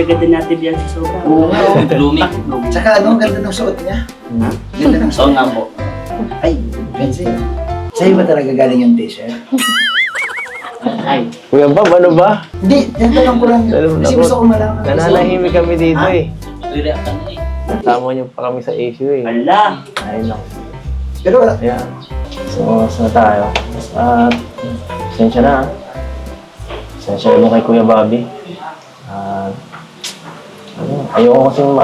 ganda natin yan sa sobra. Oo nga, oh. Blooming. Tsaka ano, ang ganda ng suot niya. Ganda ng Oo suot. nga po. Ay, Benzi. Sa'yo ba talaga galing yung t-shirt? Ay. Kuya Bob, ano ba? Hindi, yan lang ko lang. Kasi gusto ko malaman. Nananahimik kami dito eh. React ka na eh. Kasama niyo pa kami sa issue eh. Hala! Ayun lang. Pero wala. Ayan. So, saan tayo? At, pasensya na. Pasensya mo kay Kuya Bobby. At, ayoko kasing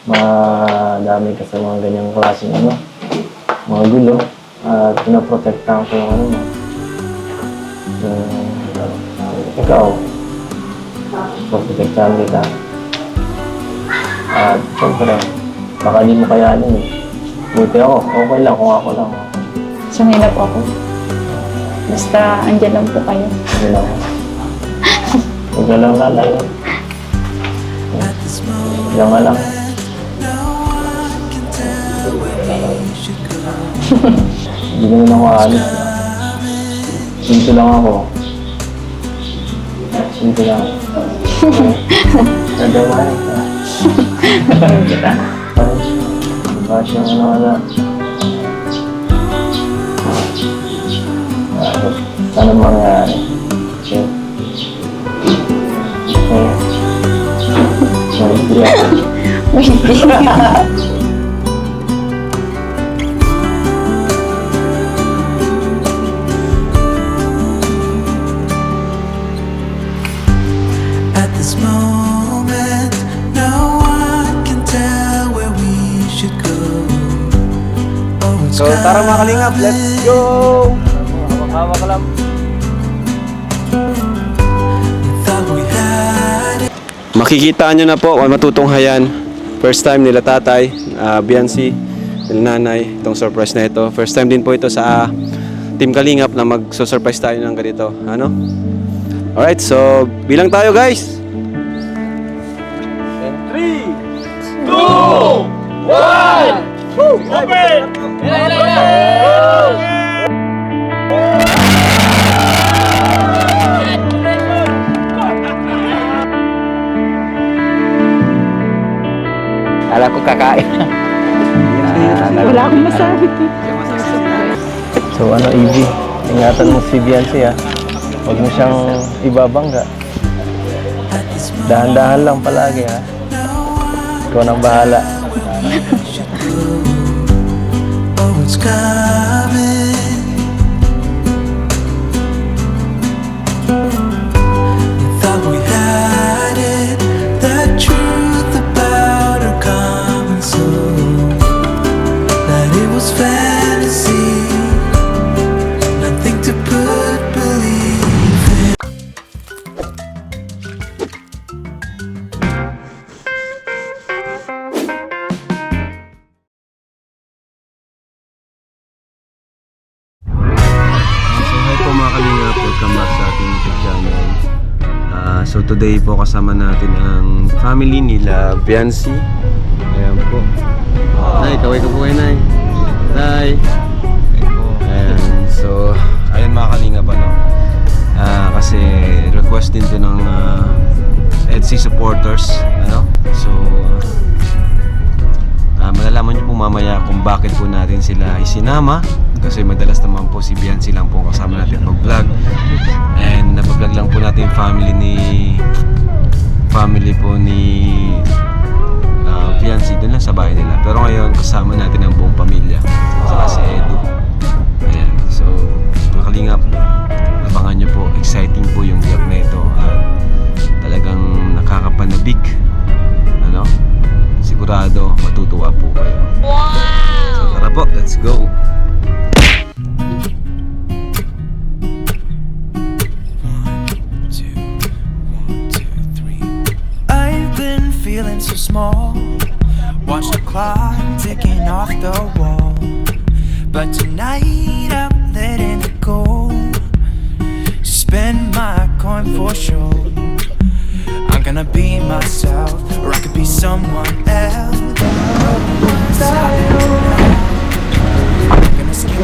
madami ka sa mga ganyang klaseng mga gulo. At pinaprotektahan ko yung ikaw. Protektahan kita. At, siyempre, baka di mo kayanin eh. Buti ako, okay lang kung ako lang. Sanay na po ako. Basta andyan lang po kayo. Hindi lang. Huwag ka lang lalayo. Diyan ka lang. Hindi naman ako aalis. Dito lang ako. Dito lang. Nadamahin ka. Kita. Bakit yung wala. Sana mangyari. Okay. At this moment, no one can tell where we should go. Oh, it's So tara mga kalingap, let's go! Hawak-hawak lang. thought we had it. Makikita nyo na po, matutunghayan. First time nila tatay, Biancy, nila nanay, itong surprise na ito. First time din po ito sa Team Kalingap na mag-surprise tayo ng ganito. Ano? Alright, so bilang tayo guys! And 3, 2, 1! Alam ko kakain. Wala akong masabi. So Evie, ingatan mo si Biancy ha. Huwag mo siyang ibabangga. Dahan-dahan lang palagi ha. Ikaw nang bahala. Oh, it's coming. Thought we had it. The truth about her coming soon. That it was fantasy. Nothing to put belief in. So hi po mga Kalingap, welcome back sa ating YouTube channel. So today po kasama natin ang family nila Biancy. Ayan po. Nay, kaway ka po kayo, Nay. Nay. Ayan. So, ayun mga Kalingap, kasi request din to ng EDSI supporters. So, malalaman nyo po mamaya kung bakit po natin sila isinama. Kasi madalas naman po si Biancy lang po kasama natin mag-vlog. And napag-vlog lang po natin yung family po ni Biancy doon lang sa bahay nila. Pero ngayon kasama natin ang buong pamilya. Saka si Edu. Ayan. So, mga Kalingap, abangan nyo po. Exciting po yung vlog na ito. At talagang nakakapanabik. Sigurado matutuwa po kayo. Wow! So tara po, let's go! I've been feeling so small. Watch the clock ticking off the wall. But tonight I'm letting it go. Spend my coin for sure. I'm gonna be myself, or I could be someone else. I'm gonna skip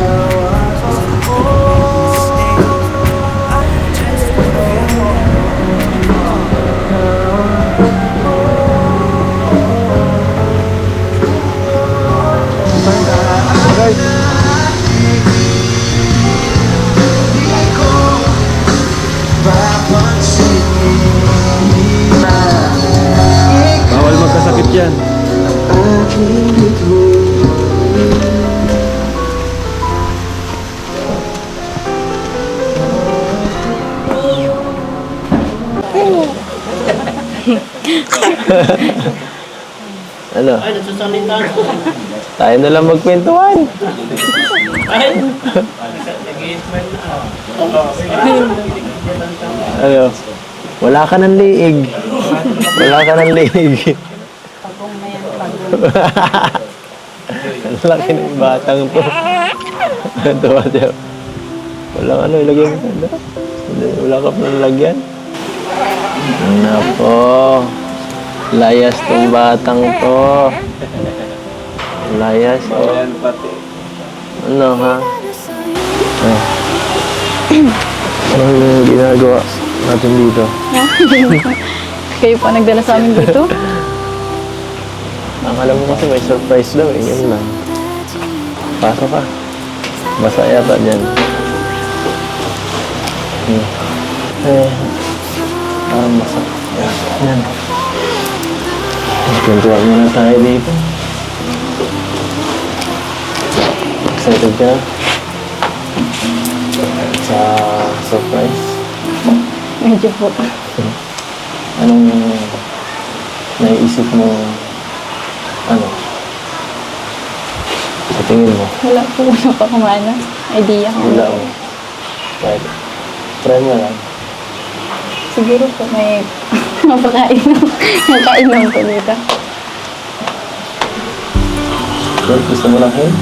Ano? Ay, nagsasalita. Tayo na lang magkwentuhan. Ay! Nag-i-smile na. Ano? Wala ka ng liig. Wala ka ng liig. Ang laki ng batang to. Tuwa siya. Walang ano, ilagay mo sa wala ka pa nalagyan. Nako. Layas tong batang to. Layas, oh. Ano, ha? Ah. Ano yung ginagawa natin dito? Kayo po nagdala sa amin dito. Ang alam mo kasi may surprise daw eh, yun lang. Pasok ka. Basa yata dyan. Eh, parang basa. Yan. Kwentuhan muna tayo dito. Excited ka na? Sa surprise? Medyo po. Anong naiisip mo, ano, sa tingin mo? Wala po pa kumana. Idea ko. Wala mo. Kahit, try mo lang. Siguro po may mapakainom po dito. Well, gusto mo lang hint?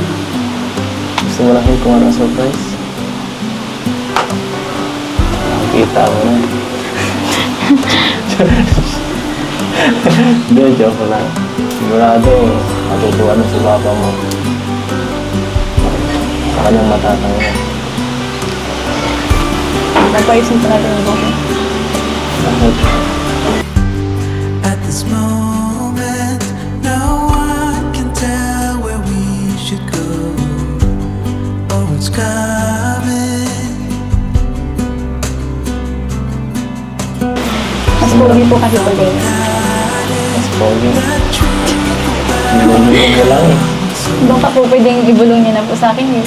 Gusto mo lang hint kung ano ang surprise? Nakikita mo na. Hindi, joke lang. Sigurado, matutuwa na si papa mo. Sa kanyang matatangyan. Napaisin po natin yung buko. Bakit? At this moment, no one can tell where we should go. Oh, it's coming. Mas pogi po kasi po din. Mas pogi. Nilulungan ka lang eh. Doon ka po pwedeng ibulong niya na po sa akin eh.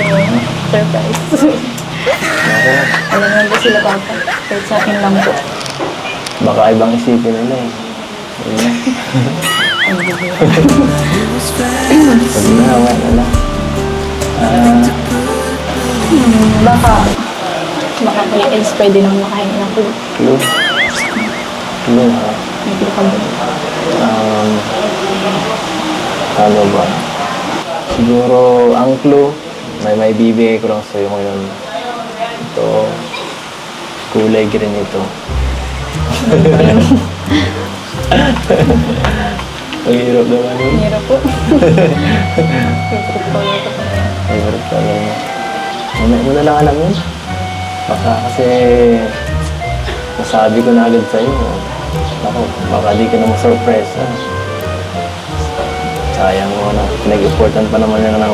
Yung surprise. Ako, Alam naman po sila papa. Kahit sa akin lang po. baka ibang isipin nila eh. Yun na. Sabi na, wala na. Baka Kuya Els pwede naman makahingi ng clue. Clue? Clue ha? May clue ka ba? Ano ba? Siguro ang clue, may bibigay ko lang sa'yo ngayon. Ito, kulay green ito. Ang hirap naman yun. Hirap po. Favorite color ko po. Favorite color mo. Mamaya mo na lang alam yun. Baka kasi nasabi ko na agad sa'yo. Ako, baka di ka na ma-surprise. Ha? Sayang mo na. Pinag-important pa naman yan na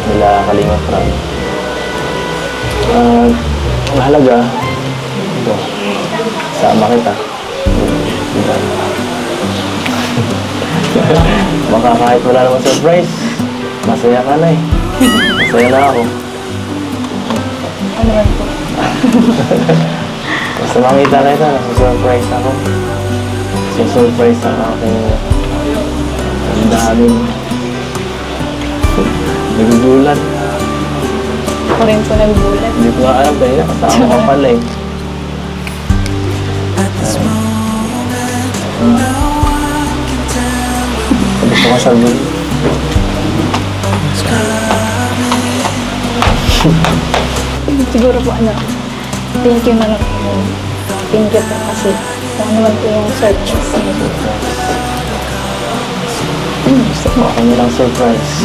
nila Kalinga Crab. Mahalaga. Ito. Sama kita. Diba? Baka kahit wala namang surprise, masaya ka na eh. Masaya na ako. Ano man po? Basta makita kita, nasa-surprise ako. Surprise ang aking ang daming nagugulat. Ako rin po nagugulat. Hindi ko nga alam kanina, kasama ka pala eh. At this moment, no one can tell where Gusto ka sabi. it's coming. Siguro po ano, thank you na lang po. Thank you po kasi kung ano man po yung search. Gusto ko. Baka nilang surprise.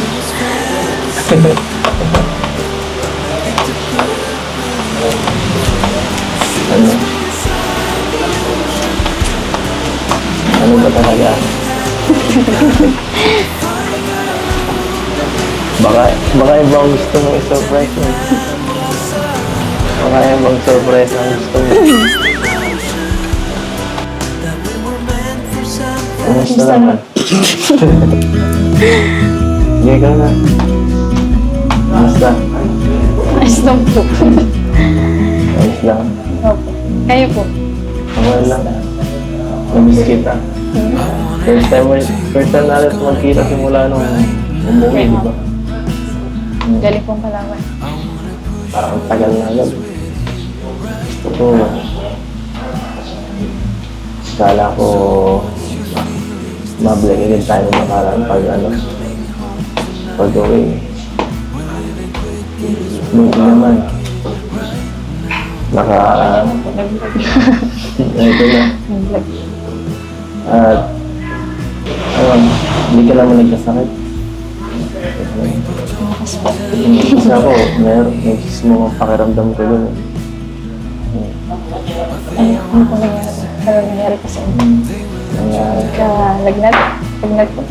Ano? Ano ba talaga? baka ibang gusto mo i-surprise mo. Baka ibang surprise ang gusto mo. That we were meant for something. Kumusta naman? Sige ka na. Basta. Ayos lang po. Ayos lang. Opo. Kayo po. Okay lang. Namiss kita. First time natin magkita simula nung umuwi, di ba? Galing pong Palawan. Parang ang tagal na agad. Gusto ko, kala ko, mabalik agad tayo ng nakaraan pag pag-uwi. Buti naman. Ito na. At, hindi ka naman nagkasakit. Kasi ako, may mo ang pakiramdam ko dun. Ano po nangyari kasi? Nangyari. Lagnat po.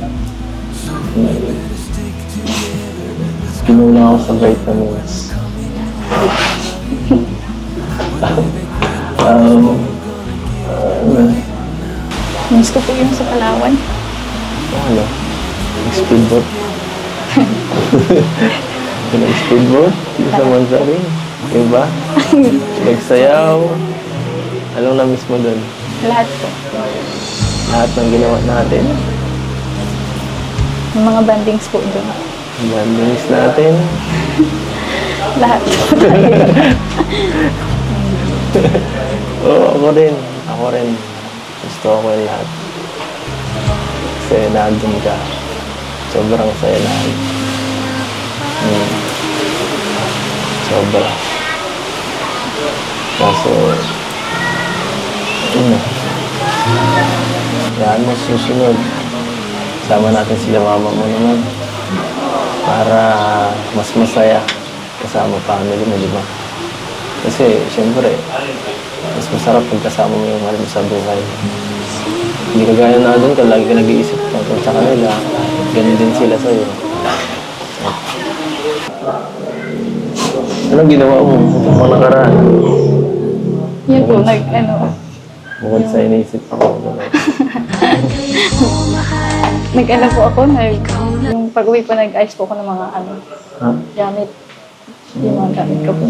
Kinulang ako sa vitamins. Miss ko po yung sa Palawan. Ano? Speedboat. Speedboat? Sa Manzari. Diba? Nagsayaw. Anong na-miss mo dun? Lahat po. Lahat ng ginawa natin. Yung mga bandings po doon. Bandings natin. Lahat po. Oo, ako rin. Ako rin. Gusto ko yung lahat. Kasi nandun ka. Sobrang saya lahat. Sobra. Kaso, yan mo susunod. Sama natin sila mama mo naman. Para mas masaya kasama family mo, di ba? Kasi, syempre, mas masarap pag kasama mo yung mahal mo sa buhay. Hindi ka gaya na doon ka, lagi ka nag-iisip tungkol sa kanila. Ganun din sila sa'yo. Anong ginawa mo? Itong mga nakaraan? Yun po, Bukod sa iniisip ako. po ako, yung pag-uwi po, nag-ayos po ako ng mga Ha? gamit. Yung mga gamit ko po.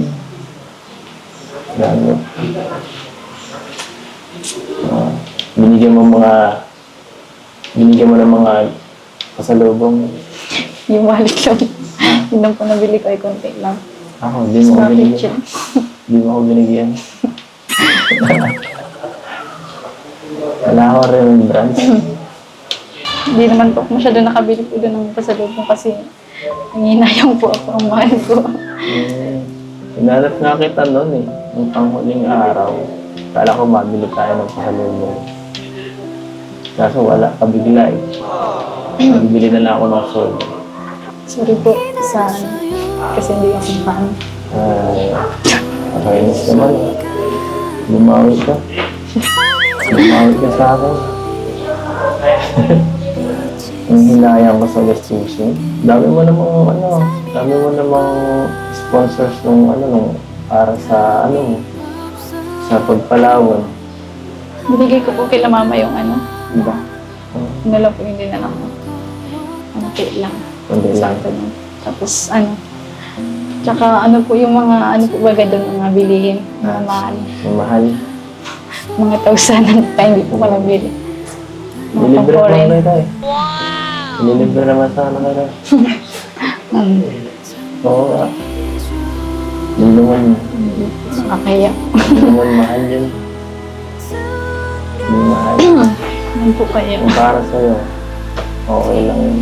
Gamit. Binigyan mo ng mga pasalubong. Yung wallet lang. Yun lang po nabili ko ay konti lang. Ako, di mo ako Sa binigyan. kitchen. Di mo ako binigyan. Wala ako remembrance. Hindi naman po ako masyado nakabili po doon ng pasalubong kasi nanginayang po ako ang mahal ko. Hinanap nga kita noon eh. Nung panghuling araw. Kala ko mabili tayo ng pasalubong. Kaso wala, pabigla eh. Bibili na lang ako ng soul. Sorry po kasi hindi ako fan. Nakainis naman. Bumawi ka. Bumawi ka sa akin. Ang hinayang ko sa gastusin. Dami mo namang sponsors nung para sa sa pagpalawan. Binigay ko po kila mama yung Diba? lang po hindi na lang kaya lang. Kundi lang. Tapos tsaka po yung mga po baga doon mga bilihin, mga mahal. Ang mahal. Mga tausan tayo hindi po ko nabili. Mga Nilibre pang-foreign. naman na tayo. Nilibre naman sana kayo. Oo nga. Hindi naman Nakakaya. mahal yun. Hindi mahal. Ano po kaya? Kung para sa'yo, okay lang yun.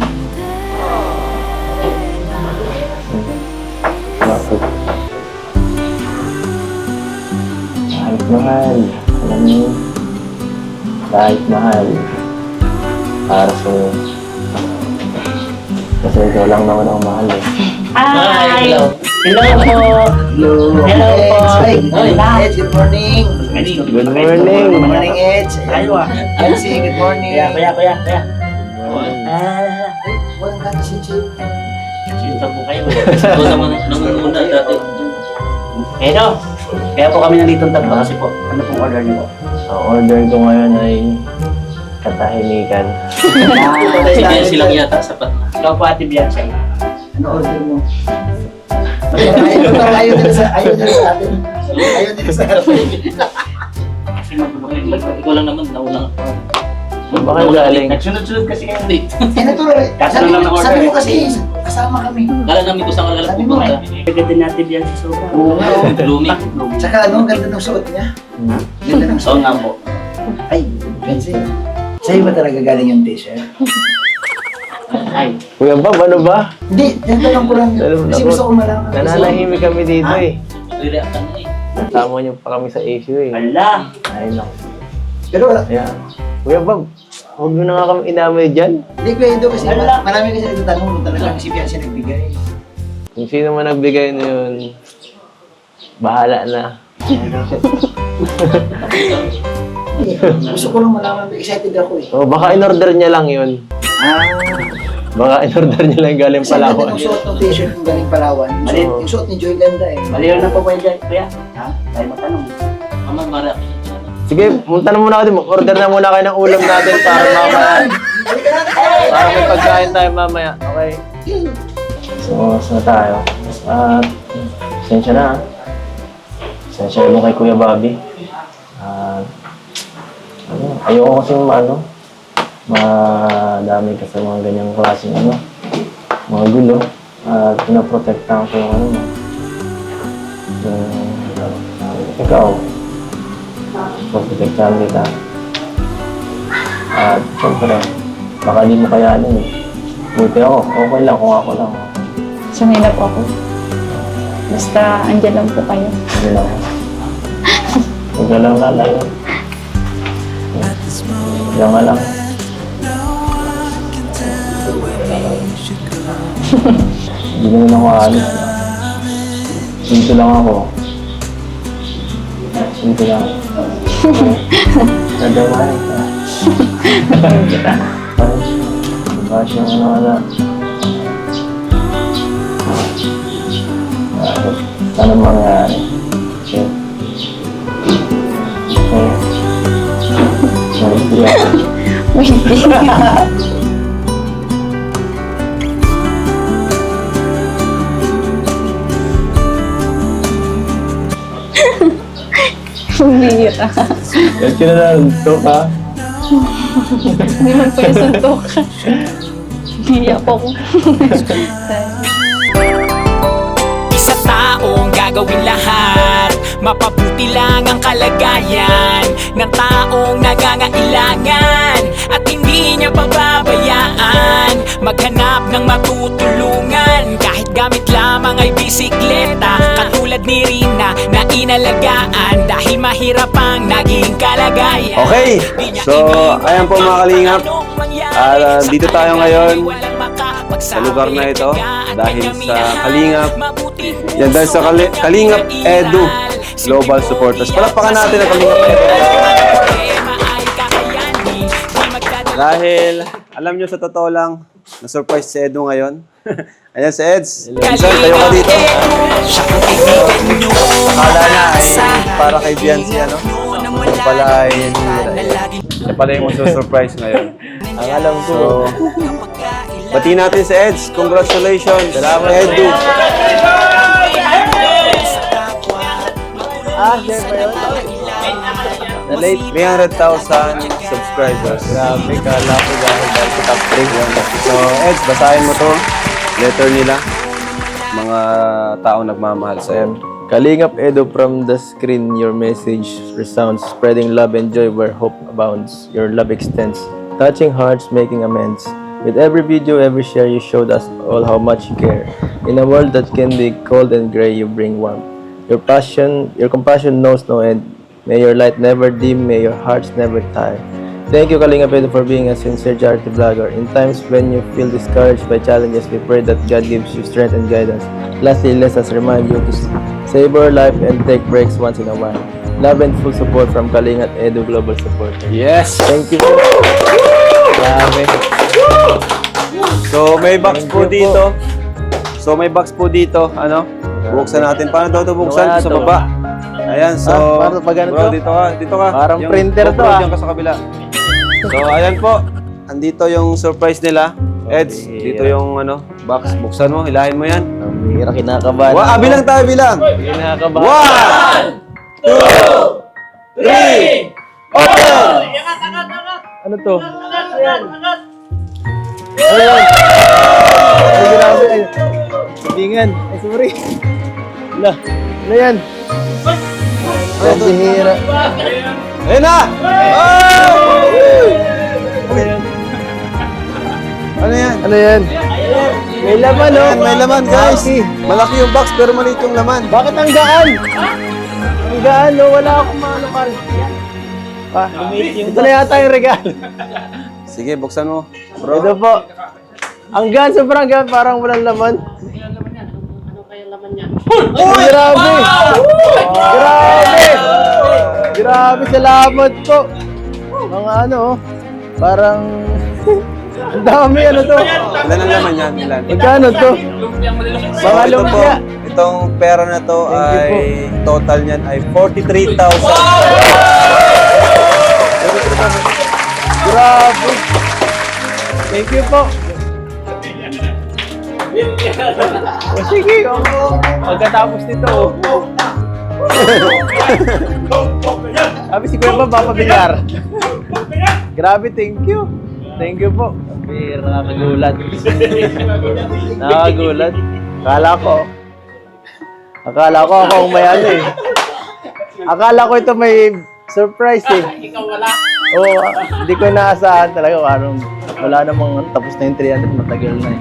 Bakit? Kahit mahal, alam mo yun? Kahit mahal, para sa'yo. Kasi ikaw lang naman ang mahal eh. Hi! Hello po! Hello po! Ay, Ed, good morning. Good morning! Good morning, Ed. Ayaw ah! Elsie, good morning. Kuya. Ay, walang gana si Chip. Sinta po kayo. Ito naman nangunguna dati. Pero, kaya po kami nandito tatlo kasi po. Ano pong order niyo po? Ang order ko ngayon ay katahimikan. Si Biancy lang yata, sapat na. Ikaw po, Ate Biancy. Ano order mo? Ayaw nila sa atin. Ayaw nila sa atin. Kasi ikaw lang naman, naulang ako. Saan ba kayo galing? Nagsunod-sunod kasi yung date. Sabi mo kasi, kasama kami. Kala namin kung saan ka lang pupunta. Ganda natin yan si Soba. Oo nga, oh. Blooming. Tsaka ano, ganda ng suot niya. Ganda ng Oo suot. nga po. Ay, Biancy. Sa'yo ba talaga galing yung t-shirt? Ay, Kuya Bob, ano ba? Hindi, tinatanong ko lang. Alam mo, Kasi ako, gusto ko malaman. Nananahimik kami dito eh. nagre-react ka na eh. Kasama niyo pa kami sa issue eh. Ala! Ayun lang. Pero, Ayan. Kuya Bob, huwag mo na nga kami inamay dyan. hindi ko yun kasi marami kasi nagtatanong kung talagang si Biancy nagbigay. Kung sino man nagbigay na yun, bahala na. Gusto ko lang malaman, excited ako eh. O baka in-order niya lang yun. Baka in-order niya lang galing Kasi ganda Palawan. ng suot ng t-shirt ng galing Palawan. Yung suot ni Joy ganda eh. Maliw na po kayo dyan, kuya. Ha? Tayo matanong. Mama, mara. Sige, punta na muna ako din. Order na muna kayo ng ulam natin para mamaya. Para may pagkain tayo mamaya. Okay? So, saan tayo? At, sensya na. Sensya mo kay Kuya Bobby. At, ayoko kasi madami ka sa mga ganyang klaseng mga gulo. At pinaprotektahan ko yung ikaw. Protektahan kita. At siyempre, baka di mo kayanin eh. Buti ako, okay lang kung ako lang. Sanay na po ako. Basta andyan lang po kayo. Hindi lang. Huwag ka lang lalayo. Diyan ka lang. Hindi naman ako alis. Dito lang ako. Dito lang. Nagawin ka. Kita. Bakit yung wala? Sana mangyari. Okay. Waiting. Bumira. Yan ka na lang. Ito ka. Hindi man po yung suntok. Hiya po ako. Isa taong gagawin lahat, mapabuti lang ang kalagayan ng taong nangangailangan at hindi niya pababayaan maghanap ng matutulungan kahit gamit lamang ay bisikleta, katulad ni Rina na inalagaan dahil mahirap ang naging kalagayan. Okay, so ayan po mga kalingap. Dito tayo ngayon sa lugar na ito dahil sa Kalingap. Yan, dahil sa Kalingap Edu Global Supporters. Palakpakan natin ang Kalingap Edu. Dahil alam nyo sa totoo lang, na-surprise si Edu ngayon. Ayan si Eds. Minsan, tayo ka dito. Akala na ay para kay Biancy, ano? Ito pala ay siya pala yung surprise ngayon. Ang alam ko. So, bati natin si Eds. Congratulations. Salamat, Edu. Share pa yun? Na-late. 300,000 subscribers. Grabe ka, lapo dahil sa top 3. So, Eds, basahin mo to. Letter nila. Mga taong nagmamahal sa'yo. Kalingap Edu, from the screen, your message resounds, spreading love and joy where hope abounds. Your love extends, touching hearts, making amends. With every video, every share, you showed us all how much you care. In a world that can be cold and gray, you bring warmth. Your compassion knows no end. May your light never dim, may your hearts never tire. Thank you, Kalingap Edu, for being a sincere charity vlogger. In times when you feel discouraged by challenges, we pray that God gives you strength and guidance. Lastly, let us remind you to savor life and take breaks once in a while. Love and full support from Kalingap Edu Global Support. Yes! Thank you po. Grabe. So, may box Thank po you dito. So, may box po dito. Ano? Buksan natin. Paano daw ito buksan? Sa baba. Ayan, so... Paano pag ano bro, to? dito ka. Dito ka. Parang Yung printer to, GoPro ah. dyan ka sa kabila. So, ayan po. Andito yung surprise nila. Eds, dito yung box. Buksan mo, hilahin mo yan. Ang hira, kinakabahan. Bilang tayo, bilang. Kinakabahan. 1, 2, 3, open! Ano to? Ano yan? Ay, grabe. Ay, Bingan. Ay, sorry. Wala. Ano yan? Ang bihira. Ayun na! Oh! Ano yan? Ano yan? May laman, oh. May laman, guys. Malaki yung box pero maliit yung laman. Bakit ang gaan? Ang gaan, no? Wala akong manukal. Ito na yata yung regalo. Sige, buksan mo. Ito po. Ang gaan, sobrang gaan. Parang walang laman. Uy! Grabe! Grabe! Grabe, salamat po. Mga parang... Ang dami, to? Ilan ang laman yan? Ilan? Magkano to? So, Mga ito po, lumpia. itong pera na to Thank you ay total niyan ay 43,000. Grabe! Thank you po. O sige, pagkatapos nito, sabi si Kuya ba, papabilyar. Grabe, thank you. Thank you po. Sabi, nakakagulat. Nakakagulat. Akala ko ako ang may Akala ko ito may surprise eh. Ikaw wala. Oo, hindi ko inaasahan talaga. Parang wala namang tapos na yung 300, matagal na eh.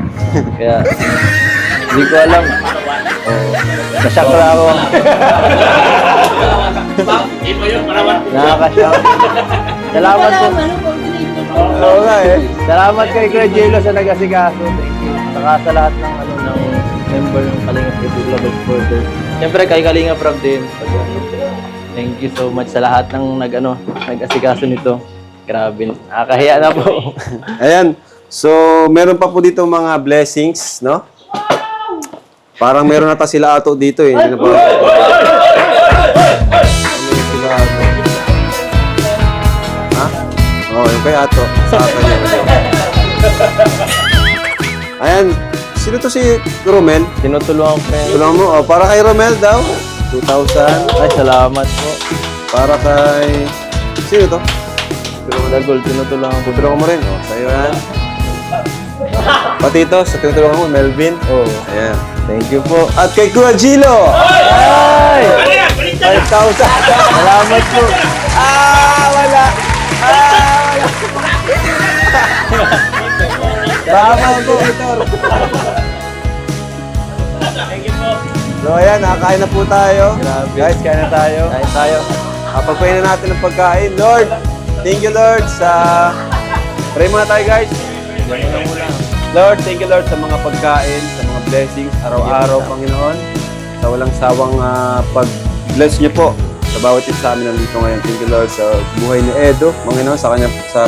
Kaya, hindi ko alam. Oo, nashock na ako. Ito yung parawan. Nakakashock. Salamat po. Oo nga eh. Salamat kay Kuya Jello sa nag-asikaso. Thank you. Saka sa lahat ng ng member ng Kalinga Prab Global Supporters. Siyempre kay Kalinga Prab din. Thank you so much sa lahat ng nag-asikaso nito. Grabe, nakakahiya na po. Ayan. So, meron pa po dito mga blessings, no? Parang meron nata sila ato dito eh. Hindi na pa. Ha? Oo, yung kay ato. Sa ato niya. Ayan. Sino to si Romel? Tinutulungan ko yan. Tulungan mo. Oh, para kay Romel daw. 2,000. Ay, salamat po. Para kay... Sino to? Dagol, tinutulungan ko. Tutulungan mo rin. Oh, sa'yo yan. Pati ito, sa tinutulungan mo, Melvin. Oo. Ayan. Thank you po. At kay Kuya Gilo! Ay! 5,000! Salamat po. Wala! Salamat po, Vitor! So ayan, nakakain na po tayo. Grabe. Guys, kain na tayo. Kain tayo. Pagpahin na natin ang pagkain. Lord, thank you Lord sa... Pray muna tayo guys. Lord, thank you Lord sa mga pagkain, sa mga blessings, araw-araw, Panginoon. Sa walang sawang pag-bless niyo po sa bawat isa sa amin nandito ngayon. Thank you Lord sa buhay ni Edo, Panginoon, sa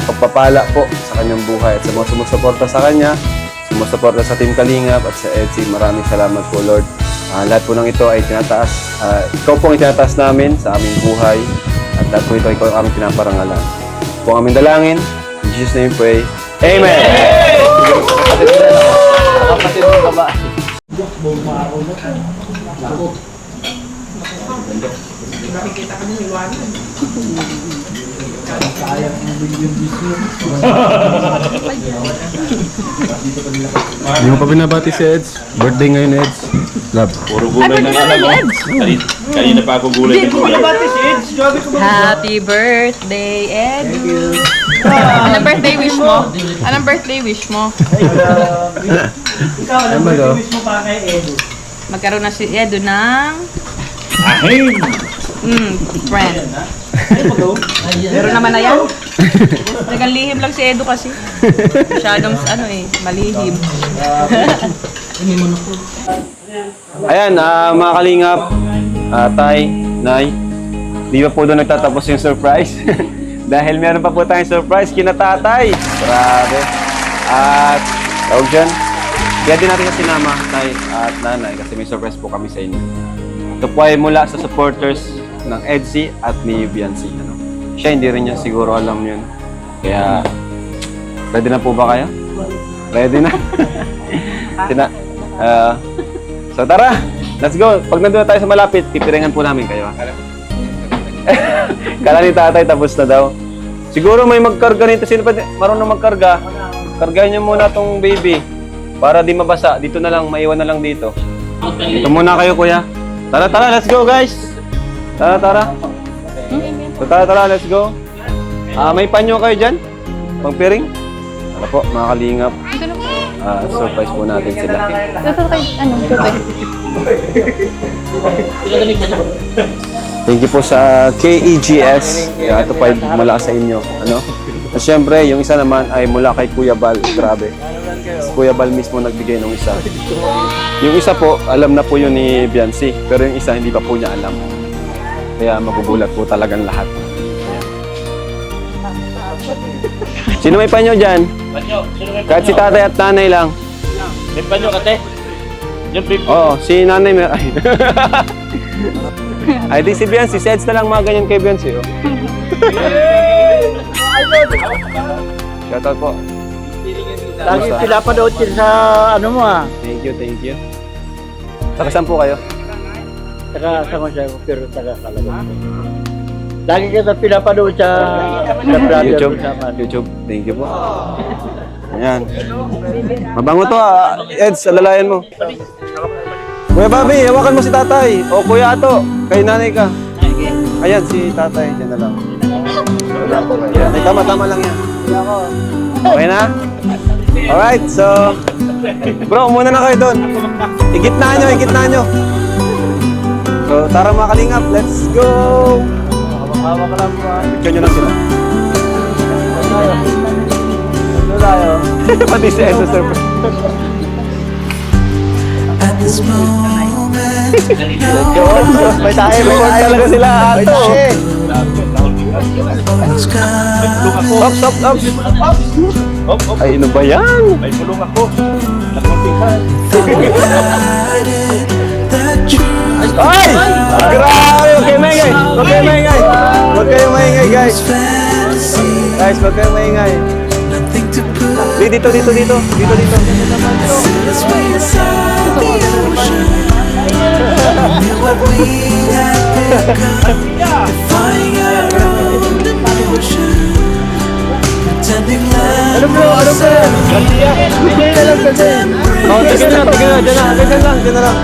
pagpapala po sa kanyang buhay at sa mga sumusuporta sa kanya, sumusuporta sa Team Kalingap at sa EDSI. Maraming salamat po Lord. Lahat po ng ito ay tinataas. Ikaw po ang tinataas namin sa aming buhay at lahat po ito ikaw ang aming pinaparangalan. Po ang aming dalangin. In Jesus' name pray. Amen! Kapatid mo ba ba? Hindi mo pa binabati si Eds. Birthday ngayon, Eds. Love. Puro gulay na nga lang, oh. Kanina pa ako gulay na gulay. Happy birthday, Edu! Anong birthday wish mo? Anong birthday wish mo? Ano ba daw? Magkaroon na si Edu ng... Ahin! Friend. Meron naman na yan. Nagalihim lang si Edu kasi. Masyadong malihim. Ayan, mga kalingap, tay, nay, di ba po doon nagtatapos yung surprise? Dahil meron pa po tayong surprise kina tatay. Grabe. At, tawag dyan, kaya din natin kasi sinama, tay at nanay, kasi may surprise po kami sa inyo. Ito po ay mula sa supporters ng EDSI at ni Biancy. Siya hindi rin niya siguro alam yun. Kaya, ready na po ba kayo? Ready na? So tara, let's go. Pag nandun na tayo sa malapit, pipiringan po namin kayo. Kala ni tatay tapos na daw. Siguro may magkarga nito. Sino pa marunong magkarga? Kargahin niyo muna tong baby para di mabasa. Dito na lang, maiwan na lang dito. Dito muna kayo, kuya. Tara, let's go, guys. Tara. So, tara, let's go. May panyo kayo dyan? Pangpiring? Ano po, mga kalingap. Surprise po natin sila. Thank you po sa KEGS. Ito pa mula sa inyo. At syempre, yung isa naman ay mula kay Kuya Bal. Grabe. Si Kuya Bal mismo nagbigay ng isa. Yung isa po, alam na po yun ni Biancy. Pero yung isa, hindi pa po niya alam. Kaya magugulat po talagang lahat. Sino may panyo dyan? Panyo. Sino may panyo? Kahit si tatay at nanay lang. May panyo, kate? Yung pipi. Oo, si nanay may... Ay, di si Biancy. Seds na lang mga ganyan kay Biancy. Oh. Shoutout po. Lagi pinapanood din sa ano mo Thank you. Saka saan po kayo? Taga sa Masaya ko, pero taga Kalagan. Lagi kita pinapanood sa YouTube. Thank you po. Ayan. Mabango to Eds, alalayan mo. Kuya Bobby, hawakan mo si tatay. O Kuya Ato, kay nanay ka. Ayan, si tatay. Diyan na lang. Ayan. Ay, tama lang yan. Okay na? Alright, so... Bro, muna na kayo doon. Igitna nyo. So, tara mga kalingap, let's go! Hawak lang po. Picture nyo lang sila. Pati si Enzo surprise. At this moment, May tayo talaga sila ato. Ops. Ay, ano ba yan? May pulong ako. Ay! Grabe! Huwag kayo maingay! Huwag kayo maingay, guys! Guys, huwag kayo maingay. Dito. Ano bro? Oh, tigil na. Diyan na lang.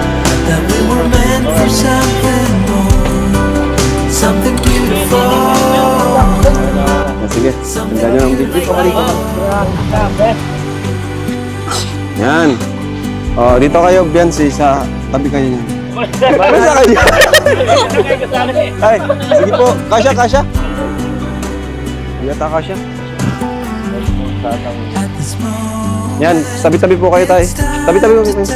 that we were meant for something more, something beautiful. Sige, ganda nyo ng video. Yan. Oh, dito kayo, Biancy, sa tabi kayo niyan. Basta kayo. Ay, sige po. Kasya. Yata kasya. At this moment, Yan, tabi-tabi po kayo tayo. Tabi-tabi po kayo.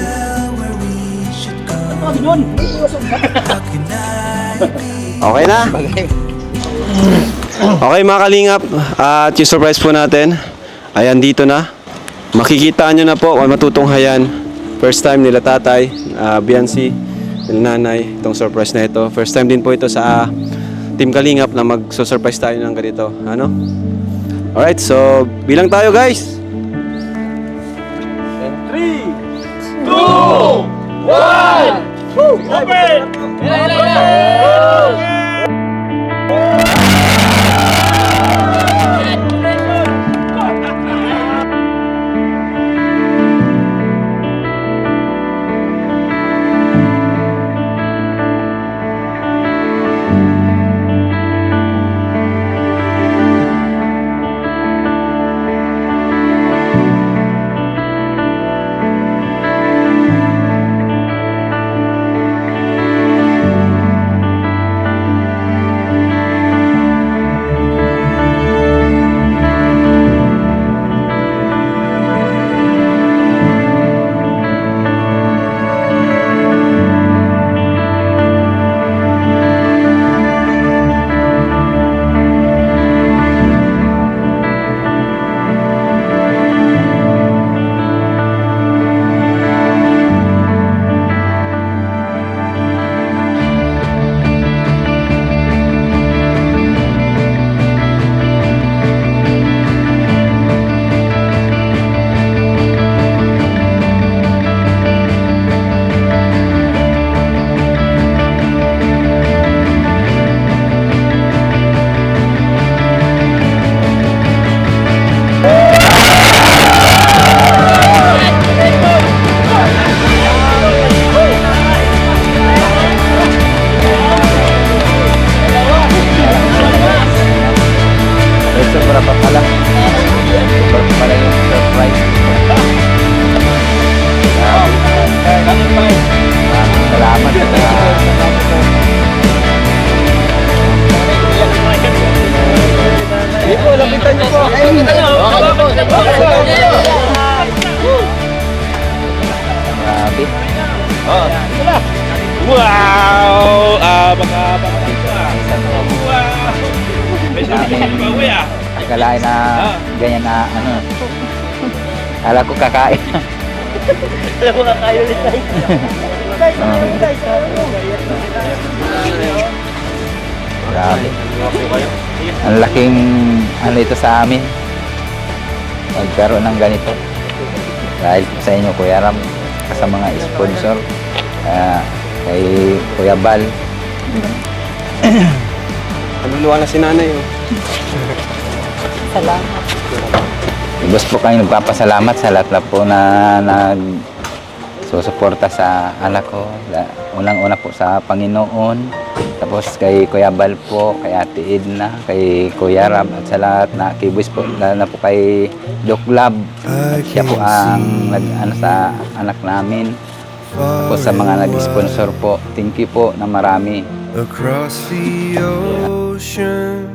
Okay na? Okay mga kalingap, at yung surprise po natin, ayan dito na. Makikita nyo na po, matutunghayan. First time nila tatay, Biancy, nila nanay, itong surprise na ito. First time din po ito sa Team Kalingap na mag-surprise tayo ng ganito. Alright, so bilang tayo guys. And 3, 2, 1! Open! akalain na ganyan na ano. Kala ko kakain. Alam mo kakayo ulit tayo. Grabe. Ang laking ano ito sa amin. Magkaroon ng ganito. Dahil sa inyo, Kuya Ram, sa mga sponsor, kay Kuya Bal. Naluluwa na si nanay, oh. Salamat. Ibus po kayo nagpapasalamat sa lahat po na susuporta sa anak ko. Unang-una po sa Panginoon, tapos kay Kuya Bal po, kay Ate Edna, kay Kuya Ram, at sa lahat na kibus po, lalo na po kay Doc Lab. Siya po ang nag-ano sa anak namin. Tapos sa mga nag-sponsor po, thank you po na marami. Across the ocean,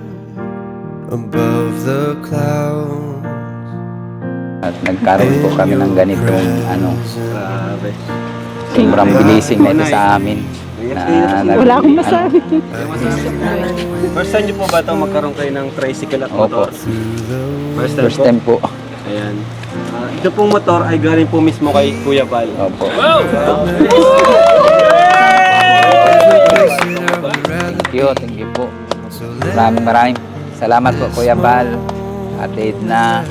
above the clouds. At nagkaroon po kami ng ganitong ano, Grabe. sobrang blessing na ito sa amin. Wala akong masabi. First time niyo po ba ito magkaroon kayo ng tricycle at motor? Opo. First First time po. Ayan. Ito pong motor ay galing po mismo kay Kuya Bal. Opo. Thank you po. Maraming salamat po Kuya Bal, Ate Edna.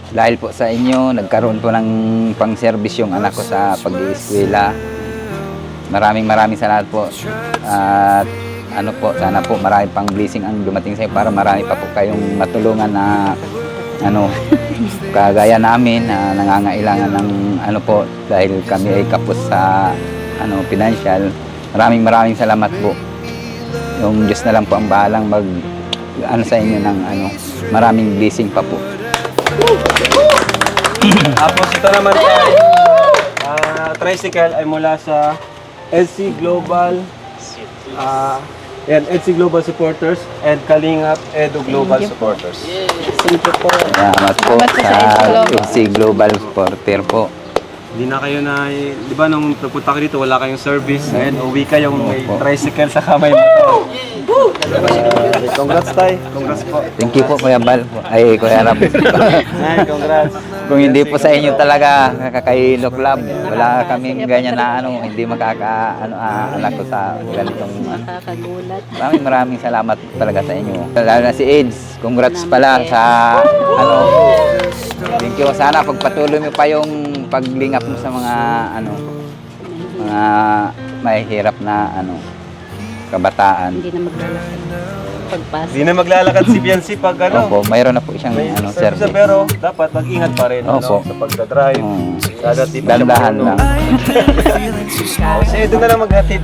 Dahil po sa inyo, nagkaroon po ng pang-service yung anak ko sa pag-ieskwela. Maraming salamat po. At ano po, sana po marami pang blessing ang dumating sa inyo para marami pa po kayong matulungan na ano, kagaya namin na nangangailangan ng ano po dahil kami ay kapos sa ano, financial. Maraming salamat po. Yung Diyos na lang po ang bahalang mag ano sa inyo ng ano, maraming blessing pa po. Tapos ito naman ay tricycle ay mula sa EDC Global EDC Global Supporters and Kalingap Edu Global Supporters. Thank you po. Salamat po Salamat po sa sa EDC EDC Global Supporter po. Hindi na kayo na, di ba nung napunta kayo dito wala kayong service, ngayon uwi kayong may Opo. tricycle sa kamay mo to. Congrats tay, congrats po. Thank you po Kuya Bal. Ay Kuya Ram. Ay, congrats. Kung hindi po sa inyo talaga kay Doc Lab, wala kaming ganyan na ano, hindi makaka ano anak ko sa ganitong Nakakagulat. maraming salamat talaga sa inyo. Lalo na si AIDS, congrats pala sa ano. Thank you. Sana pagpatuloy mo pa yung paglingap mo sa mga ano, mga mahihirap na ano, kabataan. Hindi na maglalakad. Pagpasok. Hindi na maglalakad si Biancy pag ano. Opo, mayroon na po siyang May ano, service service. pero dapat mag-ingat pa rin Opo. sa pagdadrive. Dadat di pa siya Dandahan marunong. lang. Si Edu na lang maghatid.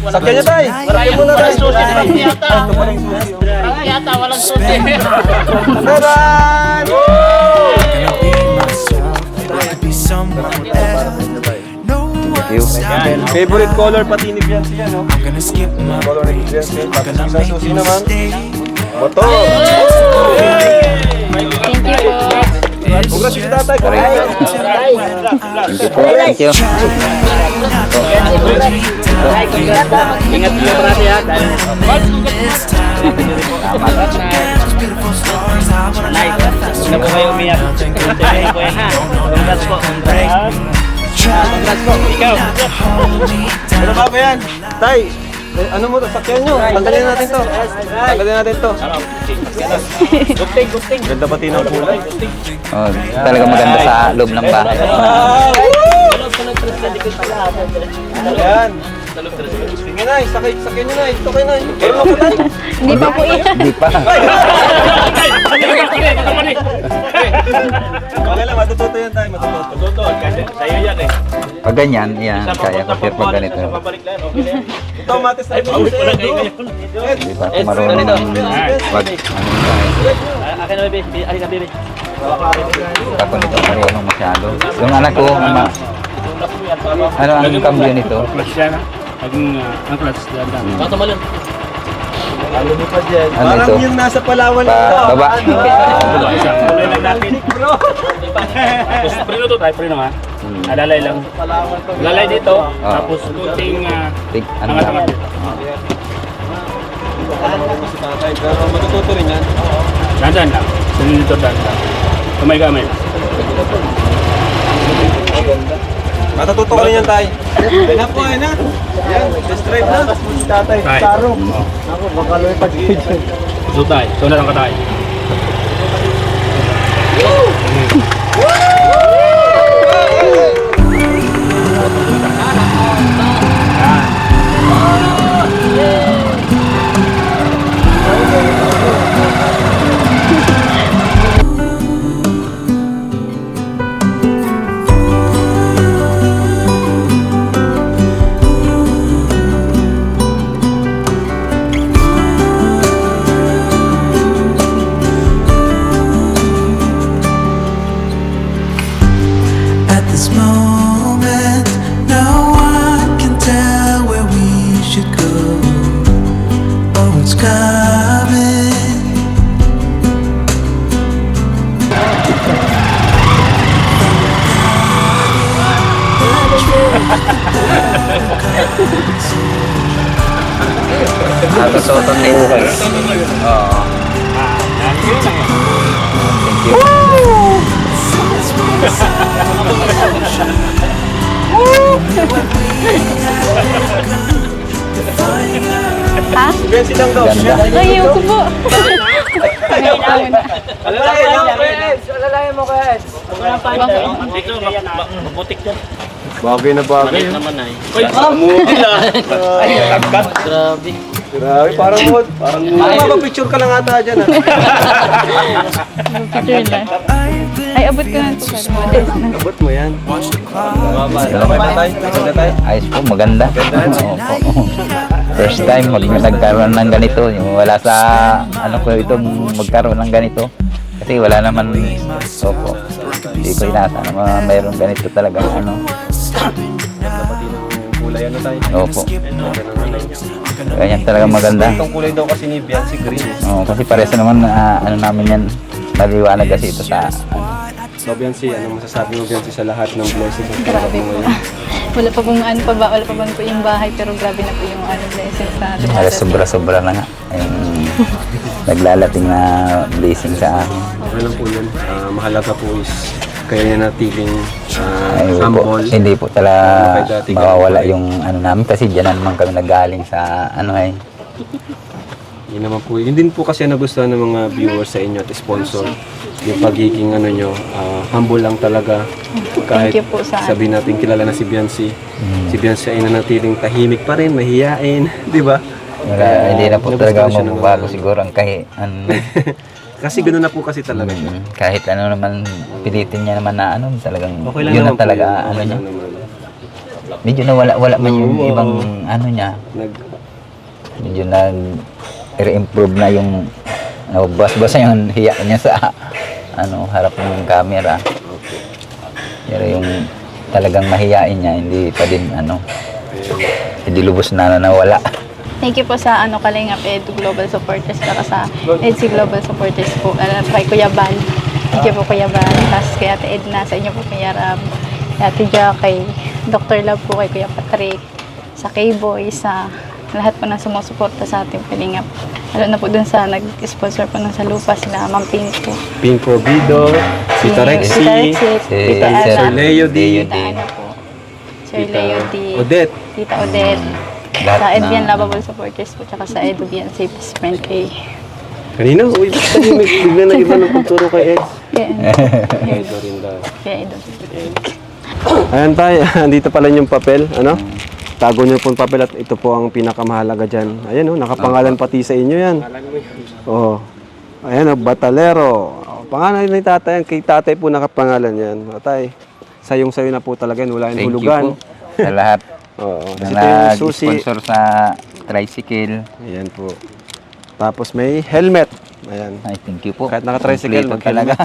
Sakyan niya tayo. Marami mo na tayo. Ito pa rin susi. Yata, walang susi. Taran! Gonna be myself, I could be someone else. No one's Yan. stopping. Favorite color pati ni Biancy yan, no? I'm gonna skip my Color ni Biancy. Tapos gonna sa make susi a naman. mistake. Motor! Thank you po. Congrats si tatay. Thank you po. Thank you. Ingat po parati ha. Beautiful stars, I wanna live a fast. Huwag na po kayo umiyak. Tuloy po yan ha. Congrats po. Congrats po. Ikaw. Ano ba ba yan? Tay, ano mo to? Sakyan nyo. Tanggalin natin to. Tanggalin natin to. Gupting. Ganda pati ng kulay. Oh, talaga maganda sa loob ng bahay. Ayan. Sige na, sakyan nyo na. Ito kayo na. Meron ako tayo. Hindi pa po yan. Hindi pa. Okay lang, matututo yan tayo. Matututo. Sa'yo yan eh. Pag ganyan, yan, kaya ko. Pero pag ganito, Papalik lang, okay lang. Ito, matis tayo. hindi pa ako marunong. Wag, Akin na baby. Akin na baby. ako nito marunong masyado. Yung anak ko, ano ang cambio nito? Clutch yan. Ang clutch yan. Bato mo lang. Ano Parang ito? yung nasa Palawan Pa, ito. baba. Kulay lang natin. Tapos prino to tayo, prino ha. Alalay lang. Alalay dito. Tapos kunting Tik, ano angat-angat lang? dito. tatay. Pero matututo rin yan. Dandan lang. Sinilito dandan. Kamay-kamay lang. Matututo ka rin yan, tay. Ayun na po, ayun na. Yan, just drive na. Tatay, Tay. tarong. Ako, baka lumipad kayo dyan. So tayo. So na lang ka tayo. At this moment, no one can tell where we should go. Oh, it's coming. Ako soton din. Oo. Thank you. Bensi lang daw. Ganda. Ay, yung kubo. Alalayan mo kaya, Eds. Dito, mabutik dyan. Bagay na bagay. Maliit naman ay. Uy, Grabe. Grabe, parang mapapicture ka lang ata dyan. Picture lang. Ay, abot ko na ito. Abot mo yan. Watch the clock. Okay na tayo. Okay na tayo. Ayos po, maganda. Oo. First time nagkaroon ng ganito. Yung wala sa ano ko itong magkaroon ng ganito. Kasi wala naman. Opo. Hindi ko inasa na mayroon ganito talaga. Ano. Kulay ano tayo? Opo. Ganyan talaga maganda. Itong kulay daw kasi ni Biancy green. Oo, kasi pares naman ano namin yan. Naliwanag kasi ito sa So Biancy, ano masasabi mo Biancy sa lahat ng blessings at Grabe mo po. ngayon? Wala pa pong ano pa ba, wala pa bang po yung bahay, pero grabe na po yung ano, blessings na ating halos sobra-sobra na nga. Yung naglalating na blessing sa akin. Okay lang po yun. Mahalaga po is kaya niya natiling Ay, po, humble. hindi po talaga Dati mawawala ganun po yung ano namin kasi dyan na naman kami nagaling sa ano eh. Yun naman po. Yun din po kasi nagustuhan ng mga viewers sa inyo at sponsor. Yung pagiging ano nyo, humble lang talaga. Kahit you po sa sabihin natin kilala na si Biancy. Si Biancy ay nanatiling tahimik pa rin, mahiyain. Di ba? Wala, hindi na po nagustuhan talaga siya ng mababago mga- siguro ang kahit ano, Kasi ganoon na po kasi talaga. kahit ano naman pilitin niya naman na ano talagang Okay lang yun naman na talaga po yun. ano Okay niya. lang naman. Medyo wala man yung Oo. ibang ano niya. Medyo nag-improve na yung bas-basa yung hiya niya sa ano harap ng camera. Pero yung talagang mahiyain niya hindi pa din ano hindi lubos na nawala. Thank you po sa ano Kalingap Edu Global Supporters para sa EDC Global Supporters po. Kay Kuya Bal. Thank you po Kuya Bal. Tapos kay Ate Edna, sa inyo po Kuya Rab. Kay Ate Jack, kay Dr. Love po, kay Kuya Patrick, sa K-Boy, sa lahat po na sumusuporta sa ating Kalingap. Lalo na po dun sa nag-sponsor po ng sa lupa sila, Ma'am Pink po. Pink Provido, si Tarexi, Tita Sir Ana, Leo D, Tita Ana po, Sir Leo D, Odette. Tita Odette, sa Edvian Lovable Supporters po, tsaka sa Edvian Safe Friend kay Kanina, uy, basta yung bigla na iba ng pagturo kay Ed. Edo. Rin daw. Kaya Edo. Ayan tayo, andito pala yung papel, ano? Tago niyo po yung papel at ito po ang pinakamahalaga dyan. Ayan nakapangalan pati sa inyo yan. Oo. Ayan Batalero. Pangalan ni tatay, kay tatay po nakapangalan yan. Tatay, sayong-sayo na po talaga yan, wala yung Thank you hulugan. po sa lahat Oo. na Ito yung susi. nag-sponsor sa tricycle. Ayan po. Tapos may helmet. Ayan. Ay, thank you po. Kahit naka-tricycle, Kompleto talaga.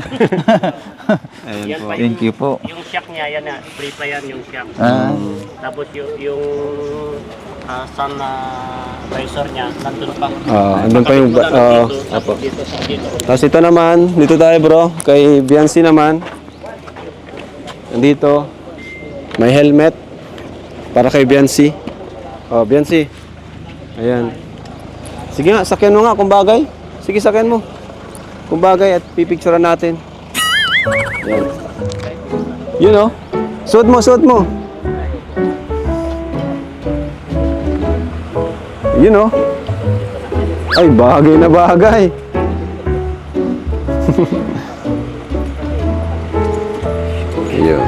Ayan po. Thank you po. Yung shock niya, yan na. Free pa yan yung shock. Ah, Tapos yung sun visor niya, nandun pa. Andun pa yung... Tapos dito. Tapos ito naman, dito tayo bro, kay Biancy naman. Nandito, may helmet para kay Biancy. Oh, Biancy. Ayan. Sige nga, sakyan mo nga kung bagay. Sige, sakyan mo. Kung bagay at pipicturean natin. Yan. Yun oh. Suot mo, suot mo. Yun oh. Ay, bagay na bagay. Yun.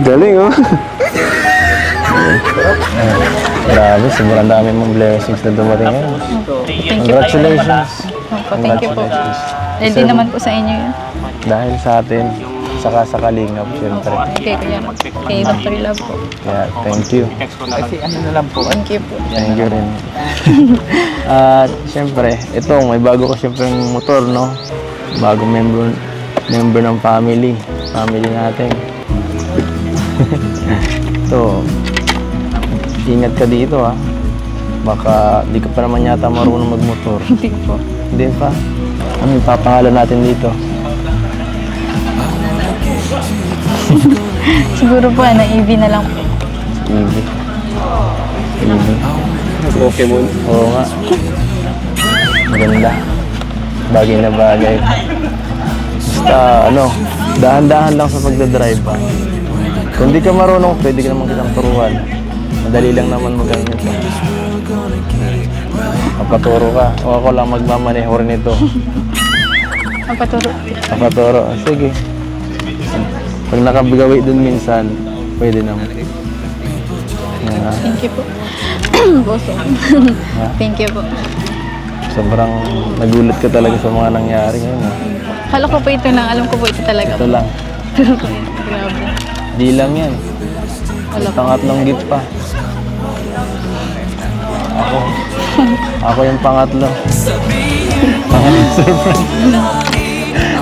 Galing oh. Grabe, sobrang dami mong blessings na dumating ngayon. Thank you po. Congratulations. Opo, thank you po. Ready naman po sa inyo yun. Dahil sa atin, saka sa Kalingap, syempre. Kay Kuya Rob. Kay Dr. Love po. Kaya, thank you. Kasi ano na lang po, Thank you po. Thank you rin. At syempre, ito, may bago ko syempre yung motor, no? Bagong member ng family. Family natin. So, ingat ka dito ha. Baka di ka pa naman yata marunong magmotor. Hindi po. Hindi pa. Ano yung papangalan natin dito? Siguro po, EV na lang po. Easy. Easy. Pokemon. Oo nga. Maganda. Bagay na bagay. Basta ano, dahan-dahan lang sa pagdadrive ba. Kung di ka marunong, pwede ka naman kitang turuan. Madali lang naman magaling ito. Magpaturo ka. O ako lang magmamaneho rin ito. Magpaturo. Magpaturo. Sige. Pag nakabigawi dun minsan, pwede naman. Yan ha. Thank you po. Boso. Thank you po. Sobrang nagulat ka talaga sa mga nangyari ngayon. Ha? Kala ko po ito lang. Alam ko po ito talaga. Ito lang. Pero po, grabe. Di lang yan. Wala po. Pangatlong gift pa. Ako yung pangatlo. Pangatlong surprise.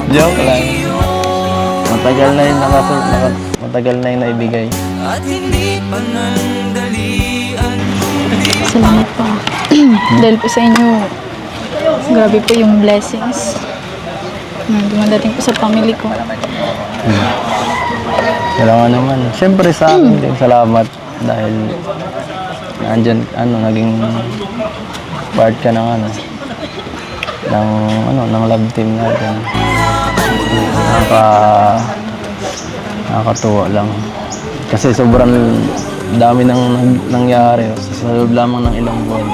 Joke lang. Matagal na yung matagal na yung naibigay. Salamat po. Dahil po sa inyo, grabe po yung blessings na dumadating po sa family ko. Wala nga naman. Siyempre sa akin din, salamat. Dahil nandyan, naging part ka ng ng love team natin. Nakakatuwa lang. Kasi sobrang dami nang nangyari sa loob lamang ng ilang buwan.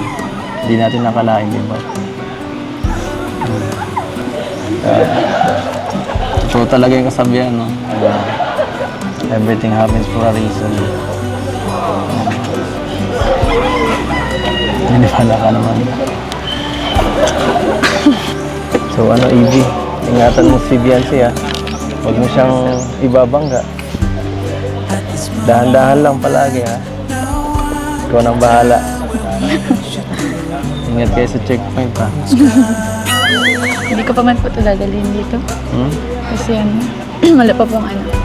Hindi natin nakalain, di ba? So talaga yung kasabihan, no? Everything happens for a reason. Nanipala ka naman. So Evie, ingatan mo si Biancy ha. Huwag mo siyang ibabangga. Dahan-dahan lang palagi ha. Ikaw nang bahala. Ingat kayo sa checkpoint ha. Hindi ko pa man po ito dadalhin dito. Kasi wala pa pong license.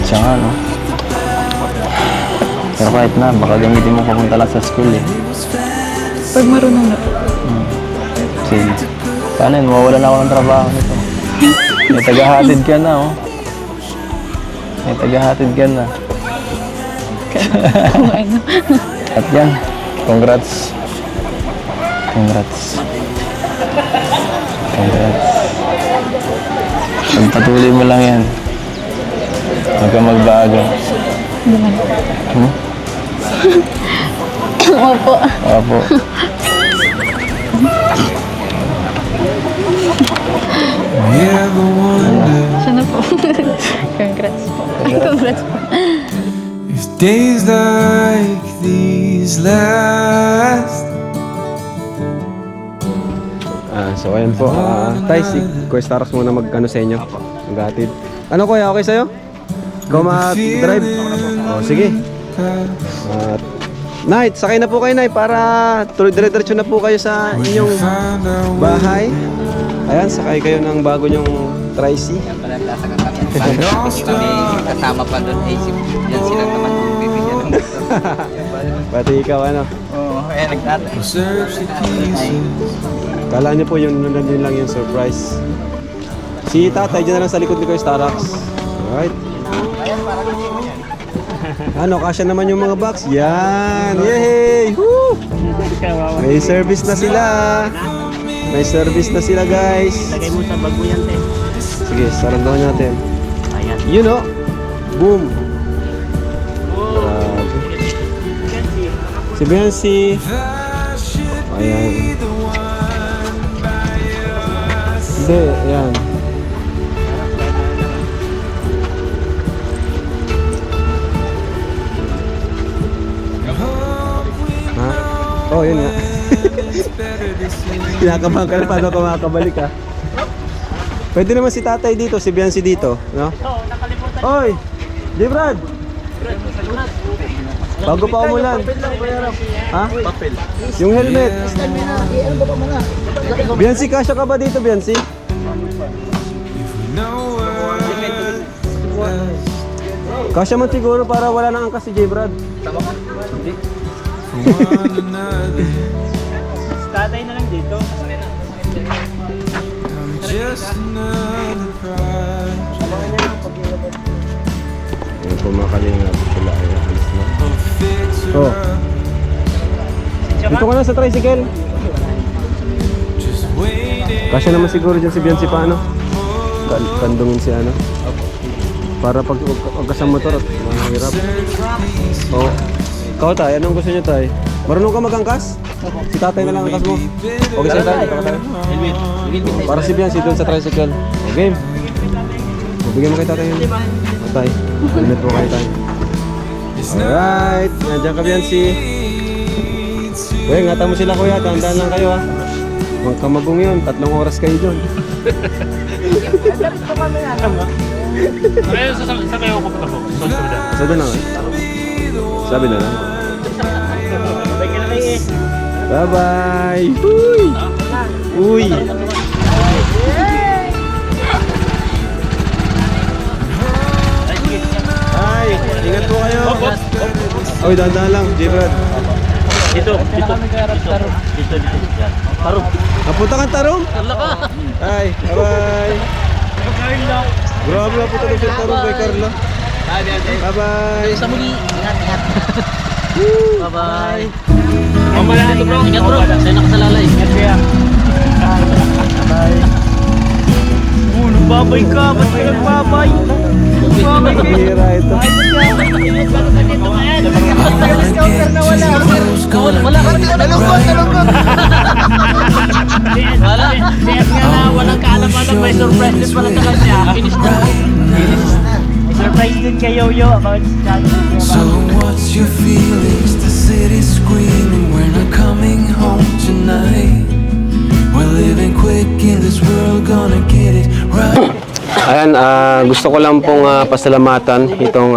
Siya nga, no? Pero kahit na, baka gamitin mo papunta lang sa school eh. Pag marunong na po. Sige. Paano yun? Mawawalan ako ng trabaho nito. May tagahatid ka na, oh. May tagahatid ka na. Kung ano. At yan, congrats. Congrats. Congrats. Pagpatuloy mo lang yan. Huwag kang magbago. Naman. Opo. Opo. Siya na po. Congrats po. Congrats po. If days like these last. So ayun po. Tay, si Kuya Starax muna mag-ano sa inyo. Maghatid. Ano kuya, okay sa'yo? Ikaw mag-drive? O, sige. Night, sakay na po kayo, Nay, para dire-diretso na po kayo sa inyong bahay. Ayan, sakay kayo ng bago nyong Tricy. Hindi kami kasama pa doon. Yan silang naman bibigyan ng motor. Pati ikaw, ano? Oo, nagtatay. Kala niyo po yun lang yung surprise. Si tatay dyan na lang sa likod ni Kuya Starax. Alright. Ano, kasya naman yung mga box? Yan! Yay! Woo! May service na sila. May service na sila, guys. Lagay mo sa bag mo yan, te. Sige, sarandahan natin. Ayan. You know, boom. Grabe. Si Biancy. Ayan. Hindi, ayan. Ha? Oh, yun nga. Kinakabahan ka na paano ka makakabalik, ha? Pwede naman si tatay dito, si Biancy dito, no? Oo, nakalimutan. Oy! Librad! Bago pa umulan. Ha? Papel. Yung helmet. Biancy, kasya ka ba dito, Biancy? Kasya man siguro para wala nang angkas si J. Brad. Tatay na lang dito. Ayan po mga kalingap, sila ay alis na. Oh. Dito ka na sa tricycle. Kasya naman siguro dyan si Biancy pa, ano? Kandungin si ano? Para pag agkas ang motor at mahirap. Oh. Ikaw tay, anong gusto niyo tay? Marunong ka mag-angkas? Si tatay na lang angkas mo. Okay sa'yo tay? Oh, para si Biancy doon sa tricycle. Oh, game. Bigyan mo kay tatay yun. Oh, tay. Limit mo kay tay. Alright. Nandiyan ka Biancy. Uy, ingatan mo sila kuya. Tandaan lang kayo ha. Magkamagong yun. 3 oras kayo dyan. Pero sa kayo ko pa po. Sabi na nga. Sabi na lang. Bye-bye! Uy! Uy! Ay! Ingat po kayo! Uy, dahan-dahan lang, J-Brad. Dito. Yan. Tarong. Napunta kang Tarong? Tala ka. Ay, bye-bye! Grabe na punta doon sa Tarong kay Carla. Bye-bye! Sa muli. Ingat. Bye-bye. Mamaya dito bro. Ingat bro. Sa'yo nakasalalay. Ingat kaya. Bye! Babay ka, ba't ka nagbabay? Hira ito. Wala ka dito. Nalungkot. Wala. Siyas nga na, walang kaalam-alam, may surprise din pala sa kanya. Finish na. May surprise din kay Yo-Yo about sa channel. So what's your feelings? The city's screaming, we're not coming home tonight. We're living quick in this world, gonna get it right. Ayan, gusto ko lang pong pasalamatan itong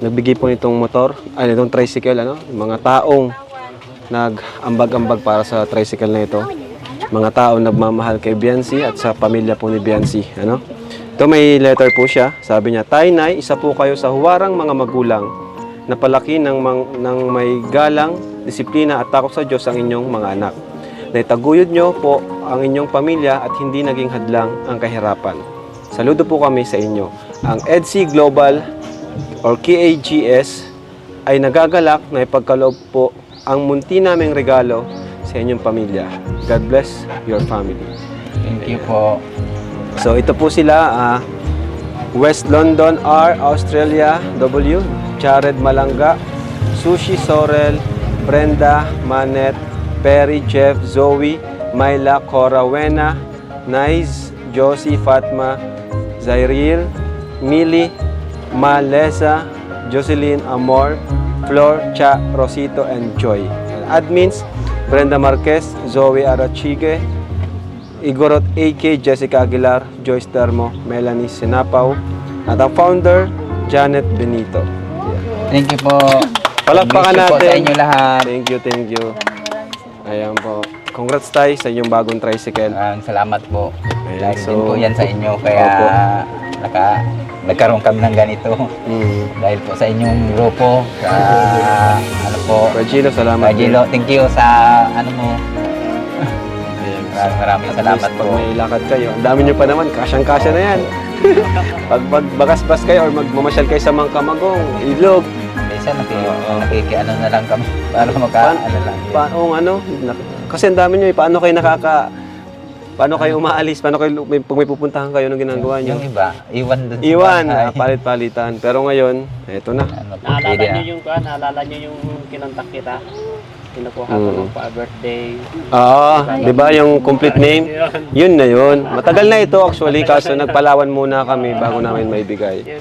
nagbigay po nitong motor, itong tricycle, ano, mga taong nag-ambag-ambag para sa tricycle na ito. Mga taong nagmamahal kay Biancy at sa pamilya po ni Biancy, ano. Ito may letter po siya. Sabi niya, Tay, Nay, isa po kayo sa huwarang mga magulang. Napalaki ng may galang, disiplina at takot sa Diyos ang inyong mga anak. Naitaguyod nyo po ang inyong pamilya at hindi naging hadlang ang kahirapan. Saludo po kami sa inyo. Ang EDC Global or KAGS ay nagagalak na ipagkaloob po ang munti naming regalo sa inyong pamilya. God bless your family. Thank you po. So ito po sila, West London R, Australia W, Jared Malanga, Sushi Sorel, Brenda, Manet, Perry, Jeff, Zoe, Myla, Cora, Wena, Nice, Josie, Fatma, Zairil, Mili, Malesa, Jocelyn, Amor, Flor, Cha, Rosito, and Joy. Admins, Brenda Marquez, Zoe Arachige, Igorot AK, Jessica Aguilar, Joyce Termo, Melanie Sinapaw, at ang founder, Janet Benito. Thank you po. Palakpakan Bless you po natin. sa inyo lahat. Thank you. Ayan po. Congrats tayo sa inyong bagong tricycle. Salamat po. Ayan, Dahil so- din po yan sa inyo. Kaya Opo. nagkaroon kami ng ganito. Dahil po sa inyong grupo. Sa ano po. Regilo, salamat. Regilo, thank you sa ano mo. Ayan. Maraming At salamat least po. pag may lakad kayo, ang dami nyo pa naman, kasyang-kasya na yan. Pag magbagasbas kayo or magmamasyal kayo sa mga kamagong, ilog. Minsan nakikiano na lang kami para makaano lang. Kasi ang dami nyo, paano kayo umaalis? Paano kayo, pag may pupuntahan kayo, anong ginagawa nyo? Yung iba, iwan dun sa Iwan, bahay. palit-palitan. Pero ngayon, eto na. Ano po, Naalala pwede niyo na. yung naalala niyo yung kinontak kita? Kinukuha ko ng pa-birthday. Oo, di ba yung complete name? Yun na yun. Matagal na ito actually, kaso nagpalawan muna kami bago namin maibigay. Yun.